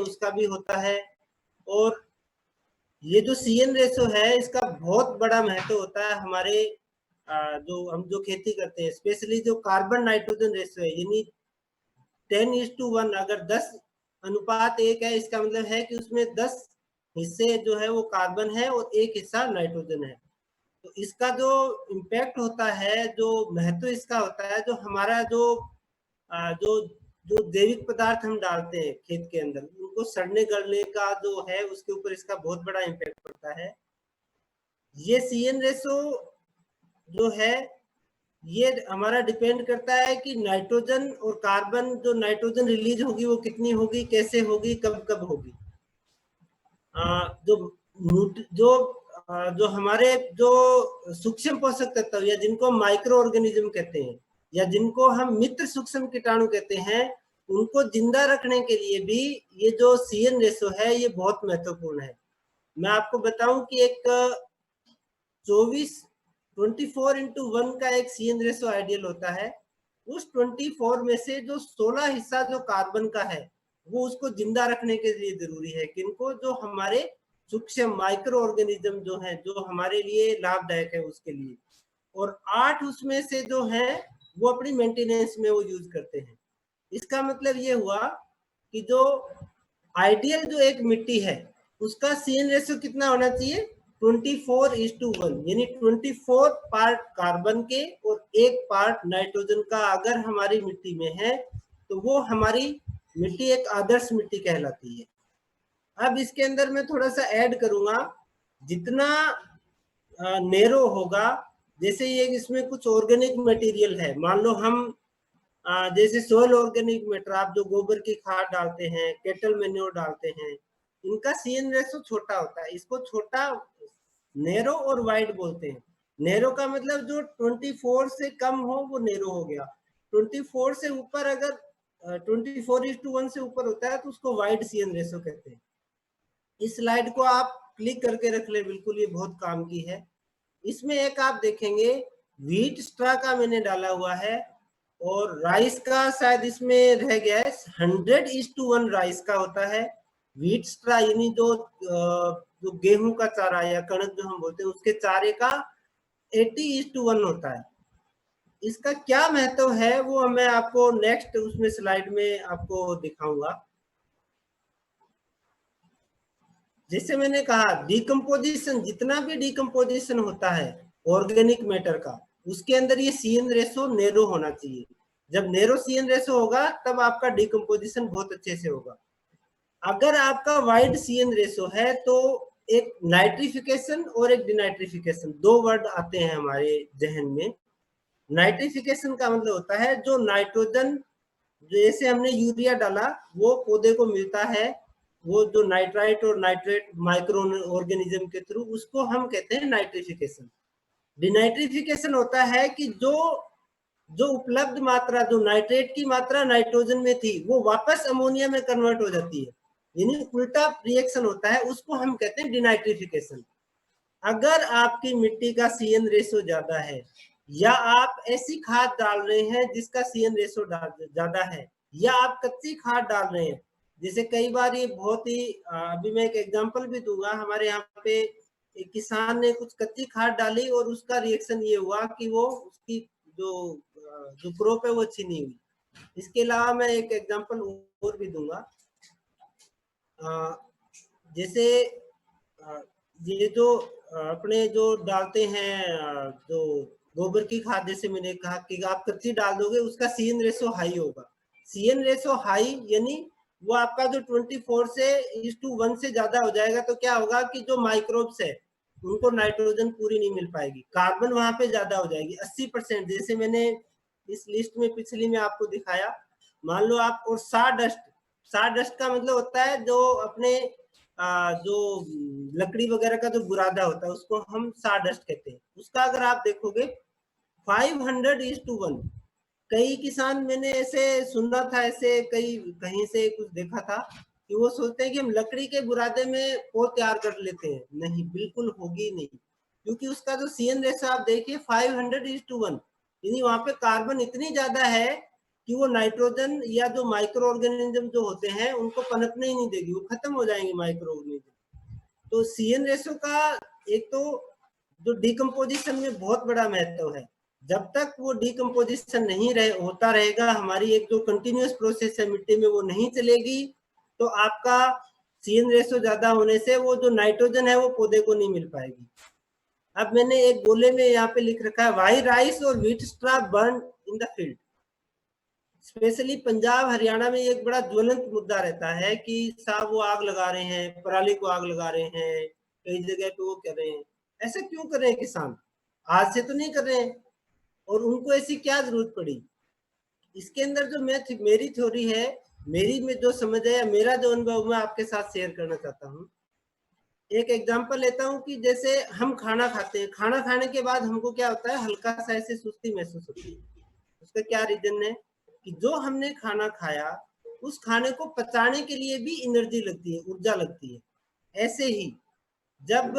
उसका भी होता है। और ये जो CN रेशो है इसका बहुत बड़ा महत्व होता है हमारे जो खेती करते हैं, स्पेशली जो कार्बन नाइट्रोजन रेशो है, यानी 10:1 अगर 10:1 है, इसका मतलब है कि उसमें 10 हिस्से जो है वो कार्बन है और 1 हिस्सा नाइट्रोजन है। तो इसका जो इम्पैक्ट होता है, जो महत्व इसका होता है, जो हमारा जो जो जैविक पदार्थ हम डालते हैं खेत के अंदर, उनको सड़ने गलने का जो है उसके ऊपर इसका बहुत बड़ा इम्पैक्ट पड़ता है। ये CN रेशो जो है ये हमारा डिपेंड करता है कि नाइट्रोजन और कार्बन, जो नाइट्रोजन रिलीज होगी वो कितनी होगी, कैसे होगी, कब कब होगी। जो हमारे जो सूक्ष्म पोषक तत्व या जिनको माइक्रो ऑर्गेनिज्म कहते हैं या जिनको हम मित्र सूक्ष्म कीटाणु कहते हैं, उनको जिंदा रखने के लिए भी ये जो CN रेशो है ये बहुत महत्वपूर्ण है। मैं आपको बताऊं कि एक 24:1 का एक CN रेशो आइडियल होता है। उस 24 में से जो 16 हिस्सा जो कार्बन का है वो उसको जिंदा रखने के लिए जरूरी है। किनको? जो हमारे सूक्ष्म माइक्रो ऑर्गेनिज्म जो है, जो हमारे लिए लाभदायक है उसके लिए। और 8 उसमें से जो है वो अपनी मेंटेनेंस में वो यूज करते हैं। इसका मतलब ये हुआ कि जो आइडियल जो एक मिट्टी है उसका CN रेशो कितना होना चाहिए? 24:1, यानी 24 पार्ट कार्बन के और 1 पार्ट नाइट्रोजन का अगर हमारी मिट्टी में है तो वो हमारी मिट्टी एक आदर्श मिट्टी कहलाती है। अब इसके अंदर मैं थोड़ा सा ऐड करूंगा, जितना नेरो होगा, जैसे ये इसमें कुछ ऑर्गेनिक मटेरियल है, मान लो हम जैसे सोयल ऑर्गेनिक मैटर, आप जो गोबर की खाद डालते हैं, केटल मेन्योर डालते हैं, इनका CN रेशो छोटा होता है। इसको छोटा, नेरो और वाइड बोलते हैं। नेरो का मतलब जो 24 से कम हो वो नेरो हो गया। 24 से ऊपर अगर 24:1 से ऊपर होता है तो उसको वाइड CN रेशो कहते हैं। इस स्लाइड को आप क्लिक करके रख ले, बिल्कुल ये बहुत काम की है। इसमें एक आप देखेंगे व्हीट स्ट्रा का मैंने डाला हुआ है और राइस का शायद इसमें रह गया है। 100:1 राइस का होता है। व्हीट स्ट्रा यानी जो गेहूं का चारा या कणक जो हम बोलते हैं उसके चारे का 80:1 होता है। इसका क्या महत्व है वो मैं आपको नेक्स्ट उसमें स्लाइड में आपको दिखाऊंगा। जैसे मैंने कहा, डिकम्पोजिशन, जितना भी डिकम्पोजिशन होता है ऑर्गेनिक मैटर का, उसके अंदर ये CN रेशो नेरो होना चाहिए। जब नेरो CN रेशो होगा तब आपका डिकम्पोजिशन बहुत अच्छे से होगा। अगर आपका वाइड CN रेशो है तो एक नाइट्रिफिकेशन और एक डिनाइट्रिफिकेशन, दो वर्ड आते हैं हमारे जहन में। नाइट्रिफिकेशन का मतलब होता है जो नाइट्रोजन, जैसे हमने यूरिया डाला वो पौधे को मिलता है, वो जो नाइट्राइट और नाइट्रेट माइक्रो ऑर्गेनिज्म के थ्रू, उसको हम कहते हैं नाइट्रिफिकेशन। डिनाइट्रिफिकेशन होता है कि जो उपलब्ध मात्रा, जो नाइट्रेट की मात्रा नाइट्रोजन में थी वो वापस अमोनिया में कन्वर्ट हो जाती है, यानी उल्टा रिएक्शन होता है, उसको हम कहते हैं डिनाइट्रिफिकेशन। अगर आपकी मिट्टी का CN रेशो ज्यादा है या आप ऐसी खाद डाल रहे हैं जिसका CN रेशो ज्यादा है, या आप कच्ची खाद डाल रहे हैं, जैसे कई बार ये बहुत ही अभी मैं एक एग्जांपल भी दूंगा। हमारे यहाँ पे एक किसान ने कुछ कच्ची खाद डाली और उसका रिएक्शन ये हुआ कि वो उसकी जो क्रॉप है वो अच्छी नहीं हुई। इसके अलावा मैं एक एग्जांपल और भी दूंगा। जैसे ये जो अपने जो डालते हैं जो गोबर की खाद, जैसे मैंने कहा कि आप कच्ची डाल दोगे उसका CN रेशो हाई होगा। CN रेशो हाई यानी वो आपका जो 24:1 से ज्यादा हो जाएगा तो क्या होगा कि जो माइक्रोब्स है उनको नाइट्रोजन पूरी नहीं मिल पाएगी, कार्बन वहां पे ज्यादा हो जाएगी 80%। जैसे मैंने इस लिस्ट में पिछली में आपको दिखाया, मान लो आप, और साडस्ट का मतलब होता है जो अपने जो लकड़ी वगैरह का जो बुरादा होता है उसको हम साडस्ट कहते हैं। उसका अगर आप देखोगे 500:1। कई किसान, मैंने ऐसे सुना था, ऐसे कहीं से कुछ देखा था कि वो सोचते हैं कि हम लकड़ी के बुरादे में वो तैयार कर लेते हैं। नहीं, बिल्कुल होगी नहीं, क्योंकि उसका जो CN रेशो आप देखिए 500:1, यानी वहां पे कार्बन इतनी ज्यादा है कि वो नाइट्रोजन या जो माइक्रो ऑर्गेनिज्म जो होते हैं उनको पनपने ही नहीं देगी, वो खत्म हो जाएंगे माइक्रो ऑर्गेनिज्म। तो CN रेशो का एक तो जो डिकम्पोजिशन में बहुत बड़ा महत्व है। जब तक वो डिकम्पोजिशन नहीं होता रहेगा, हमारी एक जो कंटिन्यूअस प्रोसेस है मिट्टी में वो नहीं चलेगी, तो आपका CN रेशो ज्यादा होने से वो जो नाइट्रोजन है वो पौधे को नहीं मिल पाएगी। अब मैंने एक गोले में यहाँ पे लिख रखा है, वाई राइस और wheat straw burn in the field. Specially Punjab Haryana में एक बड़ा ज्वलंत मुद्दा रहता है कि साहब वो आग लगा रहे हैं, पराली को आग लगा रहे हैं, कई जगह पे वो कर रहे हैं। ऐसा क्यों कर रहे हैं किसान? आज से तो नहीं कर रहे हैं, और उनको ऐसी क्या जरूरत पड़ी? इसके अंदर जो मेरी थ्योरी है, मेरी में जो समझ है, मेरा जो अनुभव मैं आपके साथ शेयर करना चाहता हूँ। एक एग्जांपल लेता हूँ कि जैसे हम खाना खाते हैं, खाना खाने के बाद हमको क्या होता है, हल्का सा ऐसे सुस्ती महसूस होती है। उसका क्या रीजन है कि जो हमने खाना खाया उस खाने को पचाने के लिए भी एनर्जी लगती है, ऊर्जा लगती है। ऐसे ही जब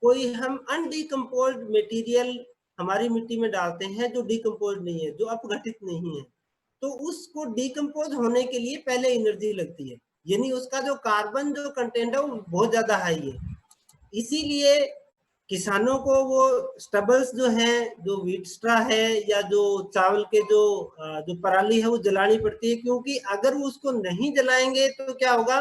कोई हम अनडिकम्पोज्ड मटेरियल हमारी मिट्टी में डालते हैं जो डिकम्पोज नहीं है, जो अपघटित नहीं है, तो उसको डिकम्पोज होने के लिए पहले एनर्जी लगती है, यानी उसका जो कार्बन जो कंटेंट है वो बहुत ज्यादा हाई है। इसीलिए किसानों को वो स्टबल्स जो हैं, जो व्हीट स्ट्रा है या जो चावल के जो पराली है वो जलानी पड़ती है, क्योंकि अगर वो उसको नहीं जलाएंगे तो क्या होगा,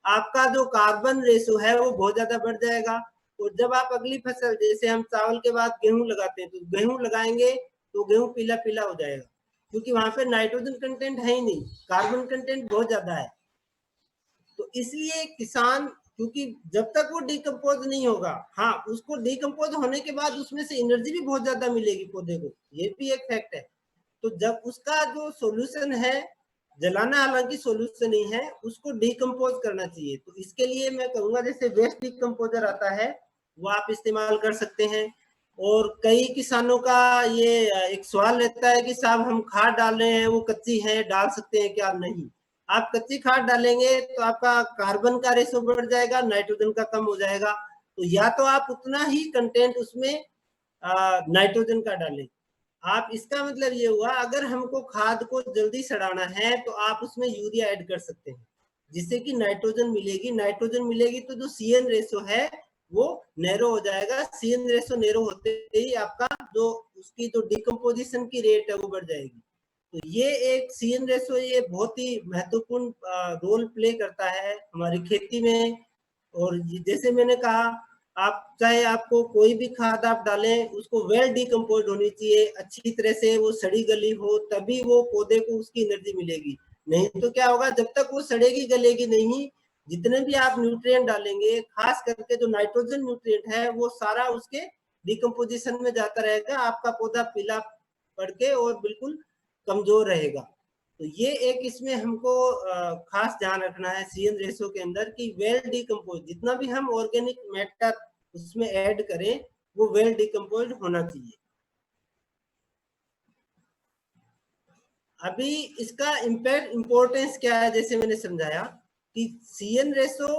आपका जो कार्बन रेशो है वो बहुत ज्यादा बढ़ जाएगा। और जब आप अगली फसल, जैसे हम चावल के बाद गेहूं लगाते हैं, तो गेहूं लगाएंगे तो गेहूं पीला पीला हो जाएगा, क्योंकि वहां पे नाइट्रोजन कंटेंट है ही नहीं, कार्बन कंटेंट बहुत ज्यादा है। तो इसलिए किसान, क्योंकि जब तक वो डिकम्पोज नहीं होगा, हाँ उसको डिकम्पोज होने के बाद उसमें से एनर्जी भी बहुत ज्यादा मिलेगी पौधे को, ये भी एक फैक्ट है। तो जब उसका जो सॉल्यूशन है, जलाना हालांकि सॉल्यूशन नहीं है, उसको डिकम्पोज करना चाहिए। तो इसके लिए मैं कहूंगा जैसे वेस्ट डिकम्पोजर आता है वो आप इस्तेमाल कर सकते हैं। और कई किसानों का ये एक सवाल रहता है कि साहब हम खाद डाल रहे हैं वो कच्ची है, डाल सकते हैं क्या? नहीं, आप कच्ची खाद डालेंगे तो आपका कार्बन का रेशो बढ़ जाएगा, नाइट्रोजन का कम हो जाएगा। तो या तो आप उतना ही कंटेंट उसमें नाइट्रोजन का डालें। आप, इसका मतलब ये हुआ, अगर हमको खाद को जल्दी सड़ाना है तो आप उसमें यूरिया ऐड कर सकते हैं, जिससे कि नाइट्रोजन मिलेगी। नाइट्रोजन मिलेगी तो जो CN रेशो है वो नैरो हो जाएगा। CN रेशो नैरो होते ही आपका जो उसकी जो डिकम्पोजिशन की रेट है वो बढ़ जाएगी। तो ये एक CN रेशो ये बहुत ही महत्वपूर्ण रोल प्ले करता है हमारी खेती में। और जैसे मैंने कहा, आप चाहे आपको कोई भी खाद आप डालें, उसको वेल डिकम्पोज होनी चाहिए, अच्छी तरह से वो सड़ी गली हो, तभी वो पौधे को उसकी एनर्जी मिलेगी। नहीं तो क्या होगा, जब तक वो सड़ेगी गलेगी नहीं, जितने भी आप न्यूट्रिएंट डालेंगे, खास करके जो नाइट्रोजन न्यूट्रिएंट है, वो सारा उसके डिकम्पोजिशन में जाता रहेगा, आपका पौधा पीला पड़ के और बिल्कुल कमजोर रहेगा। तो ये एक इसमें हमको खास ध्यान रखना है CN रेशो के अंदर कि वेल डिकम्पोज, जितना भी हम ऑर्गेनिक मैटर उसमें ऐड करें वो वेल डिकम्पोज होना चाहिए। अभी इसका इम्पोर्टेंस क्या है, जैसे मैंने समझाया कि CN रेशो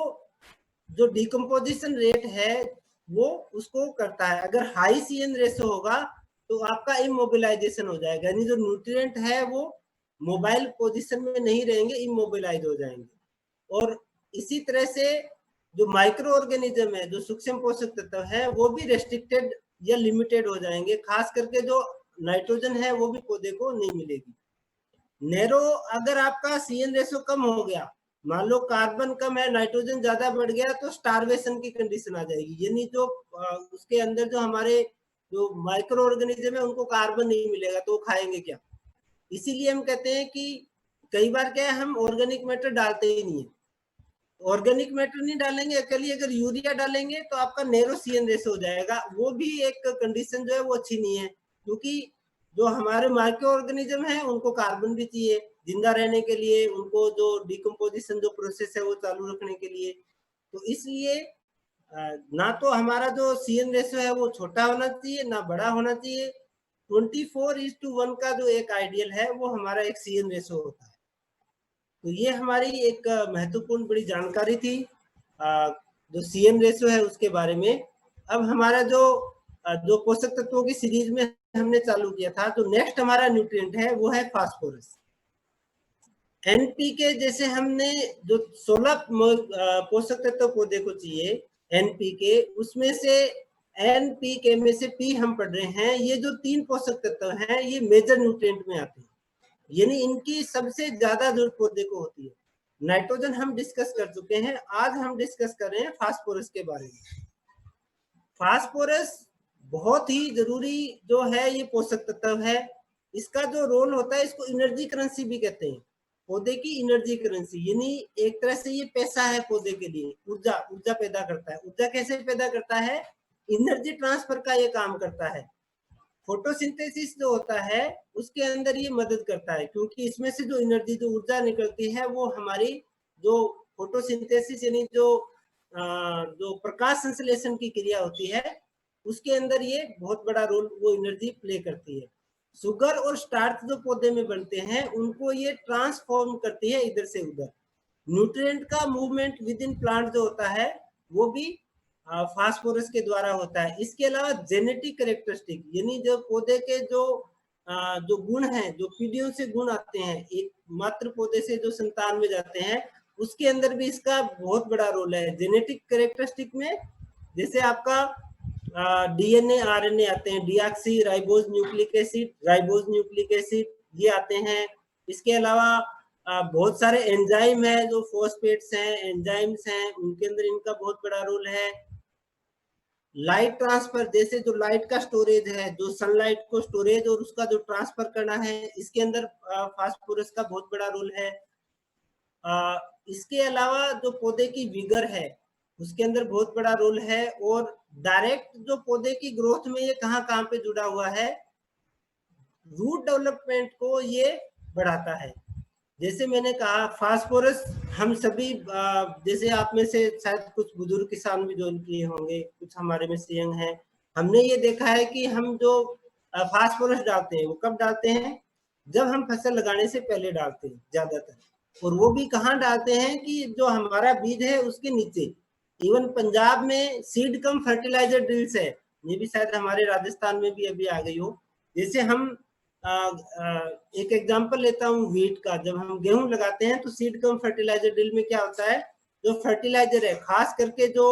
जो डिकम्पोजिशन रेट है वो उसको करता है। अगर हाई CN रेशो होगा तो आपका इमोबिलाइजेशन हो जाएगा, यानी जो न्यूट्रिएंट है वो मोबाइल पोजीशन में नहीं रहेंगे, इमोबिलाइज हो जाएंगे। और इसी तरह से जो माइक्रो ऑर्गेनिज्म है, जो सूक्ष्म पोषक तत्व है, वो भी रेस्ट्रिक्टेड या लिमिटेड हो जाएंगे। खास करके जो नाइट्रोजन है वो भी पौधे को नहीं मिलेगी। नैरो, अगर आपका CN रेशो कम हो गया, मान लो कार्बन कम है, नाइट्रोजन ज्यादा बढ़ गया, तो स्टारवेशन की कंडीशन आ जाएगी, यानी जो उसके अंदर जो हमारे जो माइक्रो ऑर्गेनिज्म है उनको कार्बन नहीं मिलेगा, तो वो खाएंगे क्या? इसीलिए हम कहते हैं कि कई बार क्या है, हम ऑर्गेनिक मैटर डालते ही नहीं है। ऑर्गेनिक मैटर नहीं डालेंगे, अकेली अगर यूरिया डालेंगे तो आपका नैरो CN रेशो हो जाएगा। वो भी एक कंडीशन जो है वो अच्छी नहीं है, क्योंकि जो हमारे माइक्रो ऑर्गेनिज्म है उनको कार्बन भी चाहिए जिंदा रहने के लिए, उनको जो डिकम्पोजिशन जो प्रोसेस है वो चालू रखने के लिए। तो इसलिए ना तो हमारा जो CN रेशो है वो छोटा होना चाहिए ना बड़ा होना चाहिए। 24:1 का जो एक आइडियल है वो हमारा एक CN रेशो होता है। तो ये हमारी एक महत्वपूर्ण बड़ी जानकारी थी जो CN रेशो है उसके बारे में। अब हमारा जो जो पोषक तत्वों की सीरीज में हमने चालू किया था, तो नेक्स्ट हमारा न्यूट्रिएंट है वो है फास्फोरस। एनपीके जैसे हमने जो 16 पोषक तत्व पौधे को चाहिए एनपीके, उसमें से एनपीके में से पी हम पढ़ रहे हैं, ये जो 3 पोषक तत्व हैं ये मेजर न्यूट्रिएंट में आते हैं, यानी इनकी सबसे ज्यादा जरूरत पौधे को होती है। नाइट्रोजन हम डिस्कस कर चुके हैं, आज हम डिस्कस कर रहे हैं फास्फोरस के बारे में। फास्फोरस बहुत ही जरूरी जो है ये पोषक तत्व है। इसका जो रोल होता है इसको एनर्जी करेंसी भी कहते हैं, पौधे की एनर्जी करेंसी, यानी एक तरह से ये पैसा है पौधे के लिए, ऊर्जा ऊर्जा पैदा करता है। ऊर्जा कैसे पैदा करता है? एनर्जी ट्रांसफर का ये काम करता है। फोटोसिंथेसिस जो होता है उसके अंदर ये मदद करता है, क्योंकि इसमें से जो एनर्जी जो ऊर्जा निकलती है वो हमारी जो फोटोसिंथेसिस यानी जो प्रकाश संश्लेषण की क्रिया होती है उसके अंदर ये बहुत बड़ा रोल वो एनर्जी प्ले करती है। शुगर और स्टार्च जो पौधे में बनते हैं उनको ये ट्रांसफॉर्म करती है इधर से उधर। न्यूट्रिएंट का मूवमेंट विद इन प्लांट जो होता है वो भी फास्फोरस के द्वारा होता है। इसके अलावा जेनेटिक कैरेक्टरिस्टिक यानी जो पौधे के जो गुण हैं, जो पीढ़ियों से गुण आते हैं, एक मात्र पौधे से जो संतान में जाते हैं उसके अंदर भी इसका बहुत बड़ा रोल है। जेनेटिक कैरेक्टरिस्टिक में जैसे आपका डीएनए आरएनए आते हैं, डीऑक्सी राइबोज न्यूक्लिक एसिड ये आते हैं। इसके अलावा बहुत सारे एंजाइम है, जो फॉस्फेट्स हैं, एंजाइम्स हैं, उनके अंदर इनका बहुत बड़ा रोल है। लाइट ट्रांसफर, जैसे जो लाइट का स्टोरेज है, जो सनलाइट को स्टोरेज और उसका जो ट्रांसफर करना है, इसके अंदर फास्फोरस का बहुत बड़ा रोल है। इसके अलावा जो पौधे की विगर है उसके अंदर बहुत बड़ा रोल है। और डायरेक्ट जो पौधे की ग्रोथ में ये कहाँ पे जुड़ा हुआ है, रूट डेवलपमेंट को ये बढ़ाता है। जैसे मैंने कहा फास्फोरस हम सभी जैसे आप में से शायद कुछ बुजुर्ग किसान भी ज्वाइन किए होंगे, कुछ हमारे में से यंग हैं, हमने ये देखा है कि हम जो फास्फोरस डालते हैं वो कब डालते हैं? जब हम फसल लगाने से पहले डालते हैं ज्यादातर, और वो भी कहाँ डालते हैं कि जो हमारा बीज है उसके नीचे। इवन पंजाब में सीड कम फर्टिलाइजर ड्रिल्स है, ये भी शायद हमारे राजस्थान में भी अभी आ गई हो। जैसे हम एक एग्जांपल लेता हूँ व्हीट का, जब हम गेहूं लगाते हैं तो सीड कम फर्टिलाइजर ड्रिल में क्या होता है, जो फर्टिलाइजर है खास करके जो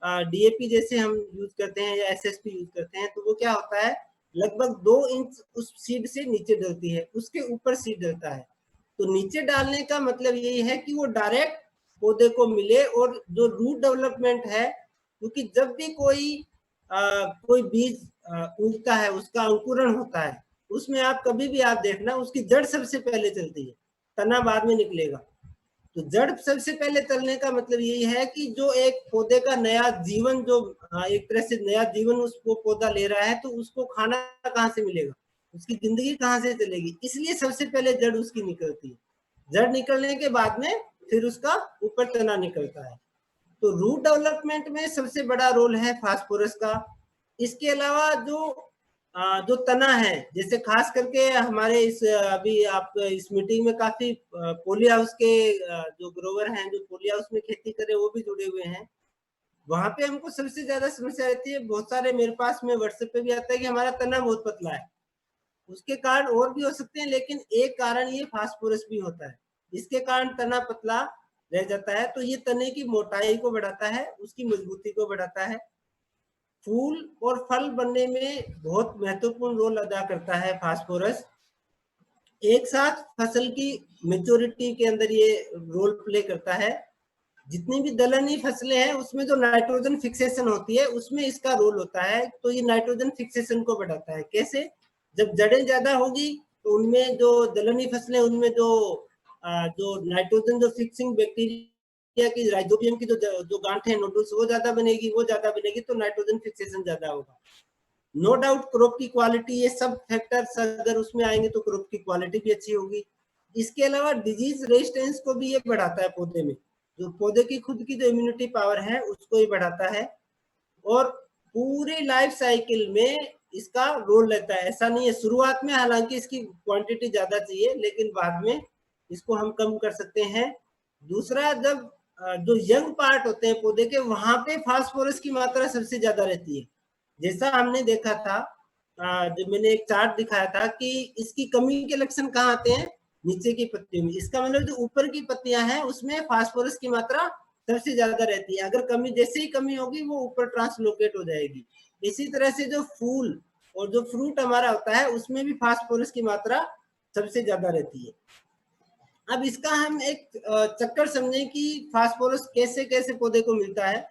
डीएपी जैसे हम यूज करते हैं या एसएसपी यूज करते हैं, तो वो क्या होता है लगभग 2 इंच उस सीड से नीचे डलती है, उसके ऊपर सीड डलता है। तो नीचे डालने का मतलब यही है कि वो डायरेक्ट पौधे को मिले और जो रूट डेवलपमेंट है, क्योंकि जब भी कोई बीज उगता है उसका अंकुरण होता है, उसमें आप कभी भी आप देखना उसकी जड़ सबसे पहले चलती है, तना बाद में निकलेगा। तो जड़ सबसे पहले चलने का मतलब यही है कि जो एक पौधे का नया जीवन, जो एक तरह से नया जीवन उसको पौधा ले रहा है, तो उसको खाना कहाँ से मिलेगा, उसकी जिंदगी कहाँ से चलेगी, इसलिए सबसे पहले जड़ उसकी निकलती है। जड़ निकलने के बाद में फिर उसका ऊपर तना निकलता है। तो रूट डेवलपमेंट में सबसे बड़ा रोल है फास्फोरस का। इसके अलावा जो तना है, जैसे खास करके हमारे अभी आप इस मीटिंग में काफी पोली हाउस के जो ग्रोवर हैं, जो पोली हाउस में खेती कर रहे हैं वो भी जुड़े हुए हैं। वहां पे हमको सबसे ज्यादा समस्या रहती है, बहुत सारे मेरे पास में व्हाट्सएप पे भी आता है कि हमारा तना बहुत पतला है। उसके कारण और भी हो सकते हैं, लेकिन एक कारण ये फास्फोरस भी होता है, इसके कारण तना पतला रह जाता है। तो ये तने की मोटाई को बढ़ाता है, उसकी मजबूती को बढ़ाता है। फूल और फल बनने में बहुत महत्वपूर्ण रोल अदा करता है फास्फोरस। एक साथ फसल की मेच्योरिटी के अंदर ये रोल प्ले करता है। जितनी भी दलहनी फसलें हैं उसमें जो नाइट्रोजन फिक्सेशन होती है उसमें इसका रोल होता है, तो ये नाइट्रोजन फिक्सेशन को बढ़ाता है। कैसे? जब जड़ें ज्यादा होगी तो उनमें जो दलहनी फसलें उनमें जो नाइट्रोजन जो फिक्सिंग बैक्टीरिया की राइजोबियम की जो गांठें नोडल्स वो ज्यादा बनेगी तो नाइट्रोजन फिक्सेशन ज्यादा होगा। नो डाउट क्रॉप की क्वालिटी, ये सब फैक्टर्स अगर उसमें आएंगे तो क्रॉप की क्वालिटी भी अच्छी होगी। इसके अलावा डिजीज रेजिस्टेंस को भी ये बढ़ाता है पौधे में, जो पौधे की खुद की जो इम्यूनिटी पावर है उसको ये बढ़ाता है। और पूरे लाइफ साइकिल में इसका रोल रहता है। ऐसा नहीं है शुरुआत में हालांकि इसकी क्वांटिटी ज्यादा चाहिए, लेकिन बाद में इसको हम कम कर सकते हैं। दूसरा, जब जो यंग पार्ट होते हैं पौधे के, वहां पे फास्फोरस की मात्रा सबसे ज्यादा रहती है। जैसा हमने देखा था, जब मैंने एक चार्ट दिखाया था कि इसकी कमी के लक्षण कहाँ आते हैं, नीचे की पत्तियों में। इसका मतलब जो ऊपर की पत्तियां हैं उसमें फास्फोरस की मात्रा सबसे ज्यादा रहती है। अगर कमी, जैसे ही कमी होगी वो ऊपर ट्रांसलोकेट हो जाएगी। इसी तरह से जो फूल और जो फ्रूट हमारा होता है उसमें भी फास्फोरस की मात्रा सबसे ज्यादा रहती है। अब इसका हम एक चक्कर समझें कि फास्फोरस कैसे कैसे पौधे को मिलता है।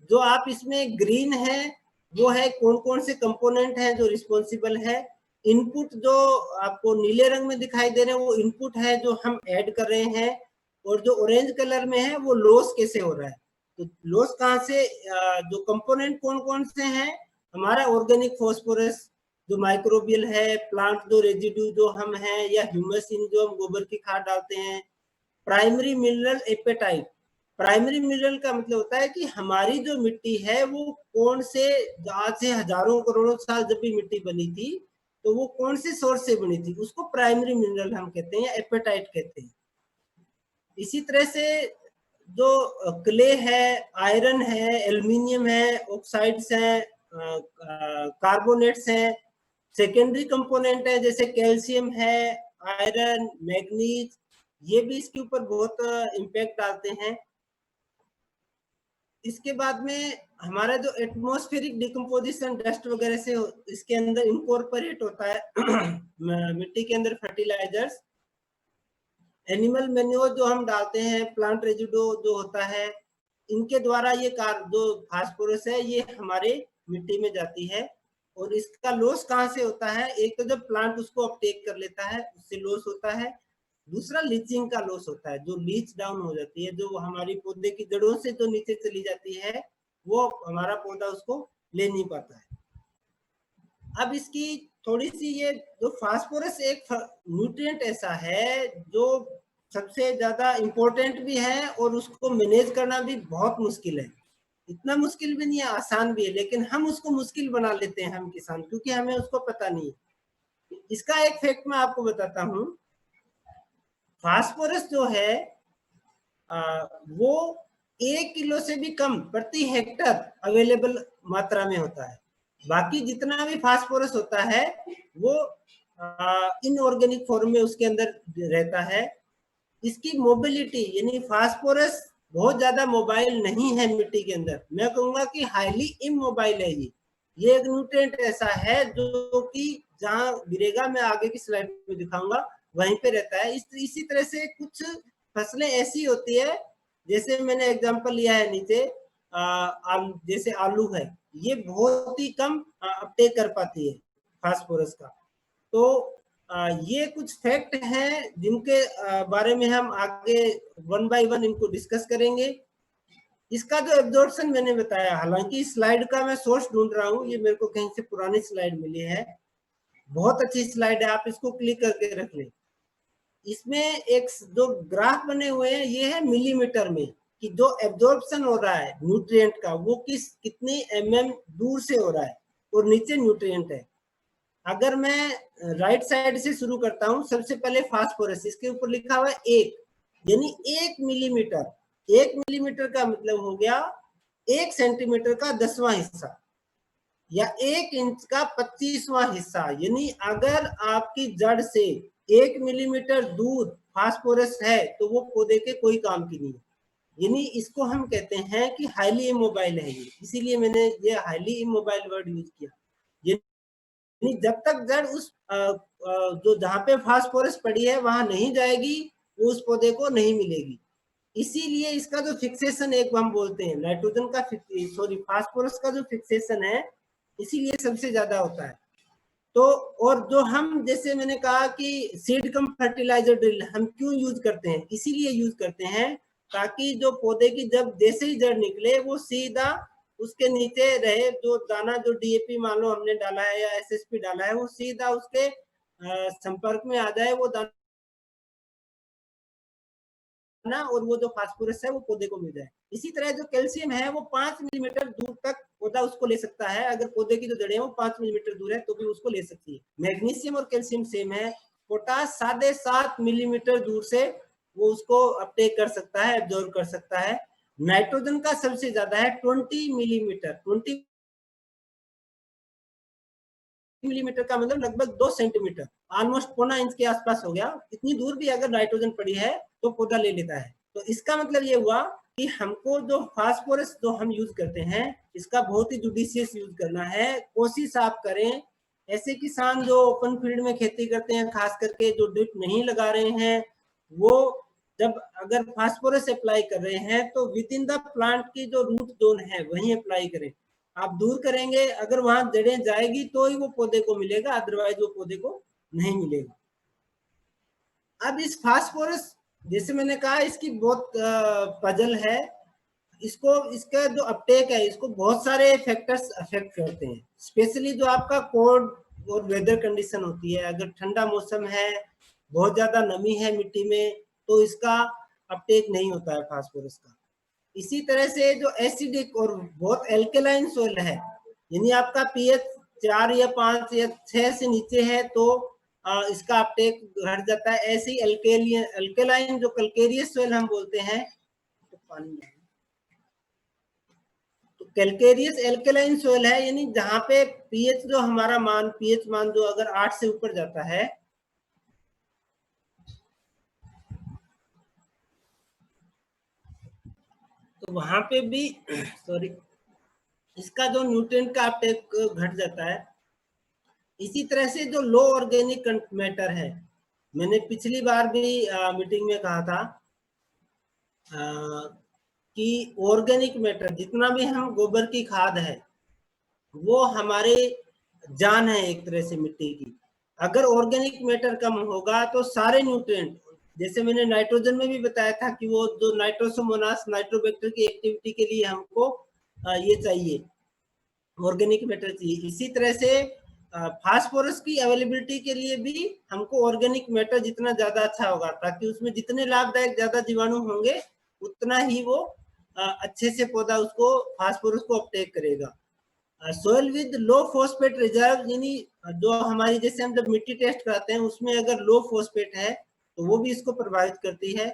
जो आप इसमें ग्रीन है वो है कौन कौन से कंपोनेंट हैं जो रिस्पॉन्सिबल है। इनपुट जो आपको नीले रंग में दिखाई दे रहे हैं वो इनपुट है जो हम ऐड कर रहे हैं, और जो ऑरेंज कलर में है वो लॉस कैसे हो रहा है। तो लॉस कहाँ से, जो कंपोनेंट कौन कौन से हैं, हमारा ऑर्गेनिक फास्फोरस जो माइक्रोबियल है, प्लांट जो रेजिड्यू जो हम हैं, या ह्यूमस इन जो हम गोबर की खाद डालते हैं, primary mineral apatite. Primary mineral का मतलब होता है कि हमारी जो मिट्टी है वो कौन से, आज से हजारों करोड़ों साल जब भी मिट्टी बनी थी तो वो कौन से सोर्स से बनी थी, उसको प्राइमरी मिनरल हम कहते हैं या एपेटाइट कहते हैं। इसी तरह से जो क्ले है, आयरन है, एल्यूमिनियम है, ऑक्साइड्स हैं, कार्बोनेट्स हैं, सेकेंडरी कंपोनेंट है जैसे कैल्शियम है, आयरन, मैग्नीज, ये भी इसके ऊपर बहुत इम्पैक्ट डालते हैं। इसके बाद में हमारा जो एटमॉस्फेरिक डिकम्पोजिशन डस्ट वगैरह से इसके अंदर इनकॉर्पोरेट होता है मिट्टी के अंदर फर्टिलाइजर्स, एनिमल मैन्योर जो हम डालते हैं, प्लांट रेजिडो जो होता है, इनके द्वारा ये जो फास्फोरस है ये हमारे मिट्टी में जाती है। और इसका लॉस कहाँ से होता है, एक तो जब प्लांट उसको अपटेक कर लेता है उससे लॉस होता है, दूसरा लीचिंग का लॉस होता है, जो लीच डाउन हो जाती है, जो हमारी पौधे की जड़ों से जो नीचे चली जाती है वो हमारा पौधा उसको ले नहीं पाता है। अब इसकी थोड़ी सी, ये जो फास्फोरस एक न्यूट्रिएंट ऐसा है जो सबसे ज्यादा इंपॉर्टेंट भी है और उसको मैनेज करना भी बहुत मुश्किल है। इतना मुश्किल भी नहीं है, आसान भी है, लेकिन हम उसको मुश्किल बना लेते हैं हम किसान, क्योंकि हमें उसको पता नहीं है। इसका एक फैक्ट मैं आपको बताता हूँ। फास्फोरस जो है वो 1 किलो से भी कम प्रति हेक्टर अवेलेबल मात्रा में होता है। बाकी जितना भी फास्फोरस होता है वो इनऑर्गेनिक फॉर्म में उसके अंदर रहता है। इसकी मोबिलिटी, यानी फास्फोरस बहुत ज्यादा मोबाइल नहीं है मिट्टी के अंदर, मैं कहूंगा कि हाईली इमोबाइल है। ये एक न्यूट्रिएंट ऐसा है जो कि जहां गिरेगा, मैं आगे की स्लाइड में दिखाऊंगा, वहीं पे रहता है। इसी तरह से कुछ फसलें ऐसी होती है, जैसे मैंने एग्जांपल लिया है नीचे, जैसे आलू है, ये बहुत ही कम अपटेक कर पाती है फास्फोरस का। तो ये कुछ फैक्ट हैं जिनके बारे में हम आगे वन बाय वन इनको डिस्कस करेंगे। इसका जो एब्जॉर्प्शन मैंने बताया, हालांकि स्लाइड का मैं सोर्स ढूंढ रहा हूँ, ये मेरे को कहीं से पुरानी स्लाइड मिली है, बहुत अच्छी स्लाइड है, आप इसको क्लिक करके रख लें। इसमें एक जो ग्राफ बने हुए हैं ये है मिलीमीटर में, कि जो एब्जॉर्प्शन हो रहा है न्यूट्रिएंट का वो कितनी mm दूर से हो रहा है, और नीचे न्यूट्रिएंट है। अगर मैं राइट साइड से शुरू करता हूं, सबसे पहले फास्फोरस, इसके ऊपर लिखा हुआ है 1, यानी 1 मिलीमीटर। 1 मिलीमीटर का मतलब हो गया 1 सेंटीमीटर का 10वां हिस्सा, या 1 इंच का 25वां हिस्सा। यानी अगर आपकी जड़ से 1 मिलीमीटर दूर फास्फोरस है तो वो पौधे के कोई काम की नहीं है। यानी इसको हम कहते हैं कि हाईली इमोबाइल है ये, इसीलिए मैंने ये हाईली इमोबाइल वर्ड यूज किया। जब तक जड़ उस जो जहां पे फास्फोरस पड़ी है वहां नहीं जाएगी, वो उस पौधे को नहीं मिलेगी। इसीलिए इसका जो फिक्सेशन एक हम बोलते हैं नाइट्रोजन का, फास्फोरस का जो फिक्सेशन है, इसीलिए सबसे ज्यादा होता है। तो और जो हम, जैसे मैंने कहा कि सीड कम फर्टिलाइजर ड्रिल हम क्यों यूज करते हैं, इसीलिए यूज करते हैं ताकि जो पौधे की जब जैसे ही जड़ निकले वो सीधा उसके नीचे रहे, जो दाना जो डीएपी मान लो हमने डाला है या एसएसपी डाला है, वो सीधा उसके संपर्क में आ जाए वो दाना, और वो जो फास्फोरस है वो पौधे को मिल जाए। इसी तरह जो कैल्शियम है वो 5 मिलीमीटर दूर तक पौधा उसको ले सकता है, अगर पौधे की जो जड़ें वो 5 मिलीमीटर दूर है तो भी उसको ले सकती है। मैग्नीशियम और कैल्शियम सेम है, पोटास 7.5 मिलीमीटर दूर से वो उसको अपटेक कर सकता है, एब्जॉर्ब कर सकता है। नाइट्रोजन का सबसे ज्यादा है 20 मिलीमीटर, 20 मिलीमीटर का मतलब लगभग 2 सेंटीमीटर, ऑलमोस्ट पौना इंच के आसपास हो गया। इतनी दूर भी अगर नाइट्रोजन पड़ी है तो पौधा ले लेता है। तो इसका मतलब ये हुआ कि हमको जो फास्फोरस जो हम यूज करते हैं, इसका बहुत ही जुडिशियस यूज करना है। कोशिश आप करें, ऐसे किसान जो ओपन फील्ड में खेती करते हैं, खास करके जो ड्रिप नहीं लगा रहे हैं, वो जब अगर फास्फोरस अप्लाई कर रहे हैं तो विद इन द प्लांट की जो रूट जोन है वहीं अप्लाई करें। आप दूर करेंगे, अगर वहां जड़ें जाएगी तो ही वो पौधे को मिलेगा, अदरवाइज वो पौधे को नहीं मिलेगा। अब इस फास्फोरस, जैसे मैंने कहा, इसकी बहुत पजल है। इसको, इसका जो अपटेक है, इसको बहुत सारे फैक्टर्स अफेक्ट करते हैं, स्पेशली जो आपका कोल्ड और वेदर कंडीशन होती है। अगर ठंडा मौसम है, बहुत ज्यादा नमी है मिट्टी में, तो इसका अपटेक नहीं होता है फास्फोरस का। इसी तरह से जो एसिडिक और बहुत एल्केलाइन सोइल है, यानी आपका पीएच 4 या 5 या 6 से नीचे है, तो इसका अपटेक घट जाता है। ऐसे ही एल्केलाइन जो कैल्केरियस सोइल हम बोलते हैं, तो पानी तो कैल्केरियस एल्केलाइन सोइल है, यानी जहां पे पीएच जो हमारा मान, पीएच मान जो अगर 8 से ऊपर जाता है, तो वहां पे भी सॉरी, इसका जो न्यूट्रिएंट का अपटेक घट जाता है। इसी तरह से जो लो ऑर्गेनिक मैटर है, मैंने पिछली बार भी मीटिंग में कहा था कि ऑर्गेनिक मैटर जितना भी हम गोबर की खाद है, वो हमारे जान है एक तरह से मिट्टी की। अगर ऑर्गेनिक मैटर कम होगा तो सारे न्यूट्रिएंट, जैसे मैंने नाइट्रोजन में भी बताया था कि वो जो नाइट्रोसोमोनास नाइट्रोबैक्टर की एक्टिविटी के लिए हमको ये चाहिए, ऑर्गेनिक मैटर चाहिए। इसी तरह से फास्फोरस की अवेलेबिलिटी के लिए भी हमको ऑर्गेनिक मैटर जितना ज्यादा अच्छा होगा, ताकि उसमें जितने लाभदायक ज्यादा जीवाणु होंगे, उतना ही वो अच्छे से पौधा उसको फास्फोरस को अपटेक करेगा। Soil with low phosphate reserve, यानी जो हमारी, जैसे हम जब मिट्टी टेस्ट कराते हैं उसमें अगर लो फॉस्फेट है तो वो भी इसको प्रभावित करती है।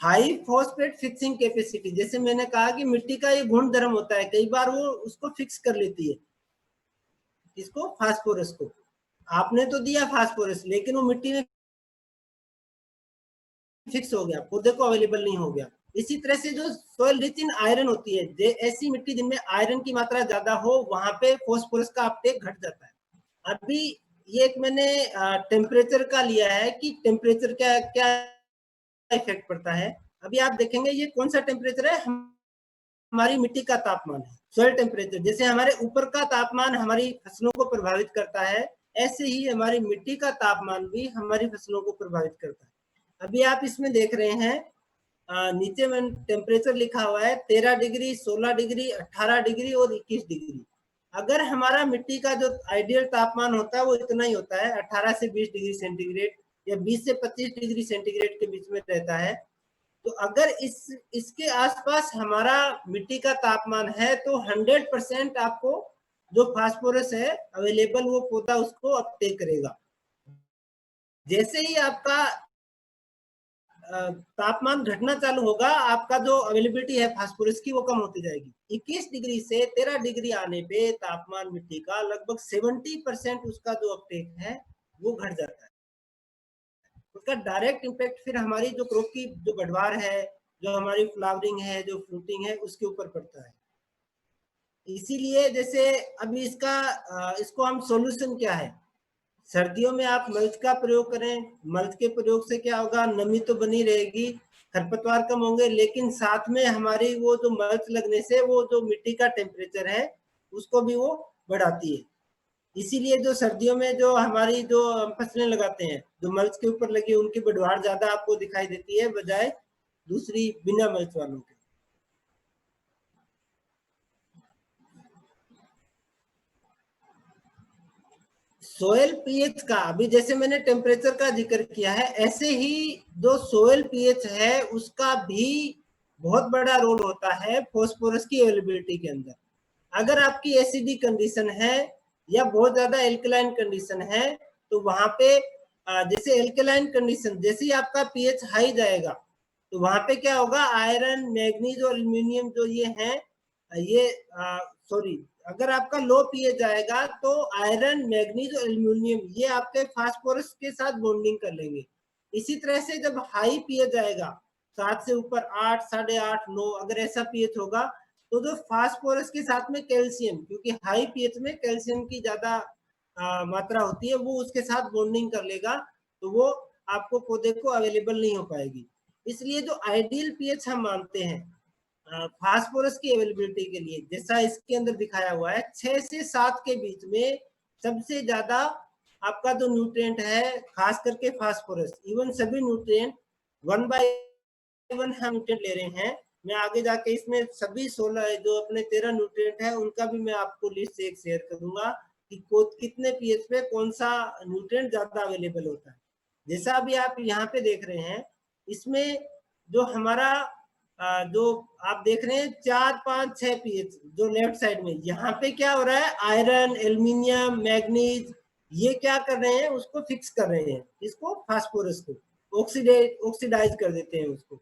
हाई फॉस्फेट फिक्सिंग कैपेसिटी, जैसे मैंने कहा कि मिट्टी का ये गुण धर्म होता है, कई बार वो उसको फिक्स कर लेती है, इसको फास्फोरस को। आपने तो दिया फास्फोरस, लेकिन वो मिट्टी में फिक्स हो गया, पौधे को अवेलेबल नहीं हो गया। इसी तरह से जो सोइल रिच इन आयरन होती है, ऐसी मिट्टी जिनमें आयरन की मात्रा ज्यादा हो, वहां पे फास्फोरस का अपटेक घट जाता है। अभी ये एक मैंने टेम्परेचर का लिया है कि टेम्परेचर क्या क्या इफेक्ट पड़ता है। अभी आप देखेंगे ये कौन सा टेम्परेचर है, हमारी मिट्टी का तापमान है, सोइल टेम्परेचर। जैसे हमारे ऊपर का तापमान हमारी फसलों को प्रभावित करता है, ऐसे ही हमारी मिट्टी का तापमान भी हमारी फसलों को प्रभावित करता है। अभी आप इसमें देख रहे हैं, नीचे में टेम्परेचर लिखा हुआ है 13 डिग्री, 16 डिग्री, 18 डिग्री और 21 डिग्री। अगर हमारा मिट्टी का जो आइडियल तापमान होता है वो इतना ही होता है, 18 से 20 डिग्री सेंटीग्रेड या 20 से 25 डिग्री सेंटीग्रेड के बीच में रहता है। तो अगर इसके आसपास हमारा मिट्टी का तापमान है, तो 100% आपको जो फास्फोरस है अवेलेबल, वो पौधा उसको अपटेक करेगा। जैसे ही आपका तापमान घटना चालू होगा, आपका जो अवेलेबिलिटी है फास्फोरस की वो कम होती जाएगी। 21 डिग्री से 13 डिग्री आने पे तापमान मिट्टी का लगभग 70% उसका जो अपटेक है वो घट जाता है। उसका डायरेक्ट इम्पैक्ट फिर हमारी जो क्रॉप की जो बढ़वार है, जो हमारी फ्लावरिंग है, जो फ्रूटिंग है, उसके ऊपर पड़ता है। इसीलिए जैसे अभी इसको हम सॉल्यूशन क्या है, सर्दियों में आप मल्च का प्रयोग करें। मल्च के प्रयोग से क्या होगा, नमी तो बनी रहेगी, खरपतवार कम होंगे, लेकिन साथ में हमारी वो जो मल्च लगने से वो जो मिट्टी का टेम्परेचर है उसको भी वो बढ़ाती है। इसीलिए जो सर्दियों में जो हमारी जो फसलें लगाते हैं, जो मल्च के ऊपर लगी, उनकी बढ़वार ज्यादा आपको दिखाई देती है बजाय दूसरी बिना मल्च वालों के। सोयल पीएच का, अभी जैसे मैंने टेम्परेचर का जिक्र किया है, ऐसे ही जो सोयल पीएच है उसका भी बहुत बड़ा रोल होता है फॉस्फोरस की अवेलेबिलिटी के अंदर। अगर आपकी एसिडिक कंडीशन है या बहुत ज्यादा एल्कलाइन कंडीशन है, तो वहां पे जैसे एल्कलाइन कंडीशन, जैसे ही आपका पीएच हाई जाएगा, तो वहां पे क्या होगा, आयरन, मैग्नीज और एल्यूमिनियम जो ये हैं, ये सॉरी, अगर आपका लो पीएच आएगा तो आयरन, मैग्नीज और एल्यूमिनियम ये आपके फास्फोरस के साथ बॉन्डिंग कर लेंगे। इसी तरह से जब हाई पीएच आएगा 7 से ऊपर 8, 8.5, 9 अगर ऐसा पीएच होगा तो जो फास्फोरस के साथ में कैल्शियम, क्योंकि हाई पीएच में कैल्शियम की ज्यादा मात्रा होती है, वो उसके साथ बॉन्डिंग कर लेगा, तो वो आपको पौधे को अवेलेबल नहीं हो पाएगी। इसलिए जो आइडियल पीएच हम मानते हैं फास्फोरस की अवेलेबिलिटी के लिए, जैसा इसके अंदर दिखाया हुआ है 6 से 7 के बीच में सबसे ज्यादा आपका जो न्यूट्रिएंट है, खास करके फास्फोरस, इवन सभी न्यूट्रिएंट 1 बाय 1 हम न्यूट्रिएंट ले रहे हैं। मैं आगे जाके इसमें सभी 16 जो अपने 13 न्यूट्रिएंट है उनका भी मैं आपको लिस्ट एक शेयर करूंगा कि कितने पीएच पे कौन सा न्यूट्रिएंट ज्यादा अवेलेबल होता है। जैसा अभी आप यहाँ पे देख रहे हैं, इसमें जो हमारा जो आप देख रहे हैं 4, 5, 6 पीएच जो लेफ्ट साइड में, यहाँ पे क्या हो रहा है, आयरन, एल्यूमिनियम, मैग्नीज ये क्या कर रहे हैं, उसको फिक्स कर रहे हैं, इसको फास्फोरस को ऑक्सीडाइज कर देते हैं उसको।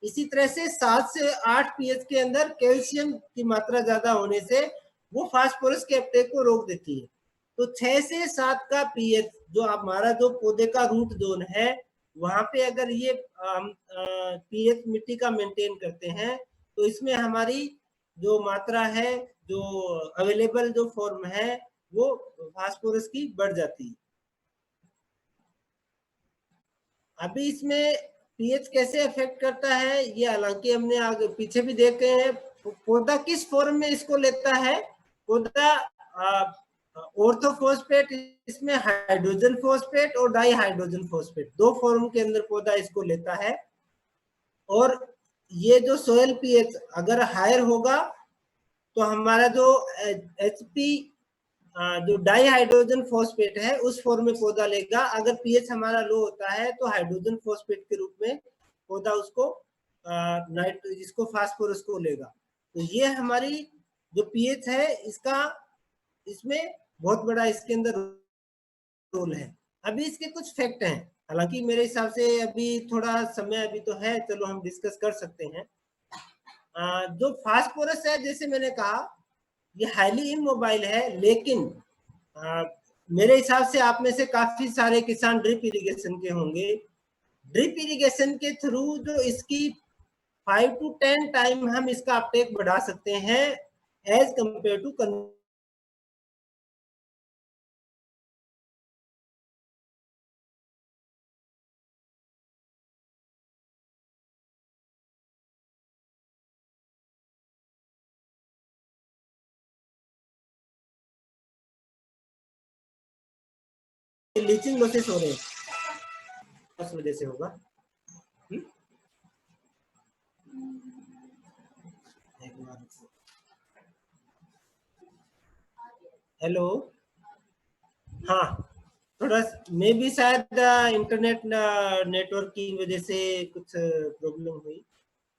इसी तरह से 7 से 8 पीएच के अंदर कैल्शियम की मात्रा ज्यादा होने से वो फास्फोरस के अपटेक को रोक देती है। तो 6 से 7 का पीएच जो हमारा जो पौधे का रूट जोन है, वहां पे अगर ये पीएच मिट्टी का मेंटेन करते हैं तो इसमें हमारी जो मात्रा है, जो अवेलेबल जो फॉर्म है, वो फास्फोरस की बढ़ जाती है। अभी इसमें पीएच कैसे अफेक्ट करता है, ये हालांकि हमने आगे पीछे भी देखे हैं। पौधा किस फॉर्म में इसको लेता है, पौधा ऑर्थोफॉस्फेट, इसमें हाइड्रोजन फॉस्फेट और डाई हाइड्रोजन फॉस्फेट 2 फॉर्म के अंदर पौधा इसको लेता है। और ये जो सोयल पीएच अगर हायर होगा तो हमारा जो एचपी जो डाई हाइड्रोजन फॉस्फेट है उस फॉर्म में पौधा लेगा। अगर पीएच हमारा लो होता है तो हाइड्रोजन फॉस्फेट के रूप में पौधा उसको इसको फास्फोरस को लेगा। तो ये हमारी जो पीएच है इसका, इसमें बहुत बड़ा इसके अंदर रोल है। अभी इसके कुछ फैक्ट हैं, हालांकि मेरे हिसाब से अभी थोड़ा समय अभी तो है, चलो हम डिस्कस कर सकते हैं। जो फास्फोरस है, जैसे मैंने कहा, ये हाईली इमोबाइल है, लेकिन मेरे हिसाब से आप में से काफी सारे किसान ड्रिप इरिगेशन के होंगे। ड्रिप इरिगेशन के थ्रू जो इसकी 5 to 10 टाइम हम इसका अपटेक बढ़ा सकते हैं as compared to leaching losses हो रहे हैं, उस वजह से होगा। हेलो, हाँ, थोड़ा मे भी शायद इंटरनेट नेटवर्क की वजह से कुछ प्रॉब्लम हुई।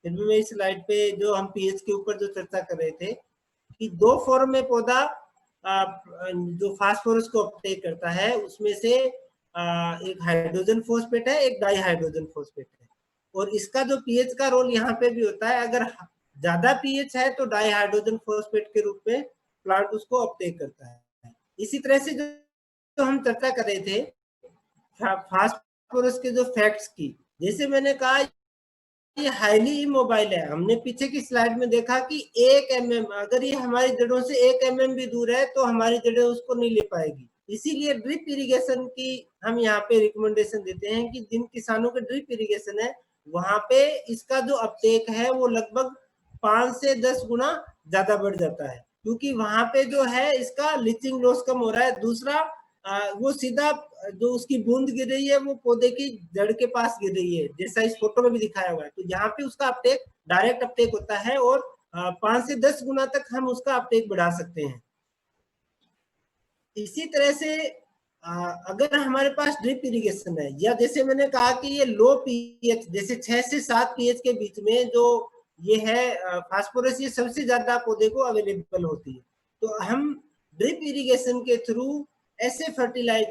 फिर भी मैं इस स्लाइड पे जो हम पीएच के ऊपर जो चर्चा कर रहे थे कि 2 फॉर्म में पौधा जो फास्फोरस को अपटेक करता है, उसमें से एक हाइड्रोजन फॉस्फेट है, एक डाई हाइड्रोजन फॉस्फेट है। और इसका जो पीएच का रोल यहाँ पे भी होता है, अगर ज्यादा पीएच है तो डाई हाइड्रोजन फॉस्फेट के रूप में प्लांट उसको अपटेक करता है। इसी तरह से जो हम चर्चा कर रहे थे फास्फोरस के जो फैक्ट्स की, जैसे मैंने कहा ये हाईली इमोबाइल है। हमने पीछे की स्लाइड में देखा कि 1 mm अगर ये हमारी जड़ों से 1 mm भी दूर है तो हमारी जड़ें उसको नहीं ले पाएगी। इसीलिए ड्रिप इरिगेशन की हम यहाँ पे रिकमेंडेशन देते हैं कि जिन किसानों के ड्रिप इरिगेशन है वहां पे इसका जो अपटेक है वो लगभग 5 से 10 गुना ज्यादा बढ़ जाता है, क्योंकि वहां पे जो है इसका लीचिंग लॉस कम हो रहा है। दूसरा वो सीधा जो उसकी बूंद गिर रही है वो पौधे की जड़ के पास गिर रही है, जैसा इस फोटो में भी दिखाया हुआ है। तो यहाँ पे उसका अपटेक डायरेक्ट अपटेक होता है और 5 से 10 गुना तक हम उसका अपटेक बढ़ा सकते हैं। इसी तरह से अगर हमारे पास ड्रिप इरिगेशन है, या जैसे मैंने कहा कि ये लो पीएच जैसे 6 से 7 पीएच के बीच में जो ये है फास्फोरस, ये सबसे ज्यादा पौधे को अवेलेबल होती है। तो हम ड्रिप इरिगेशन के थ्रू ऐसे फर्टिलाइजर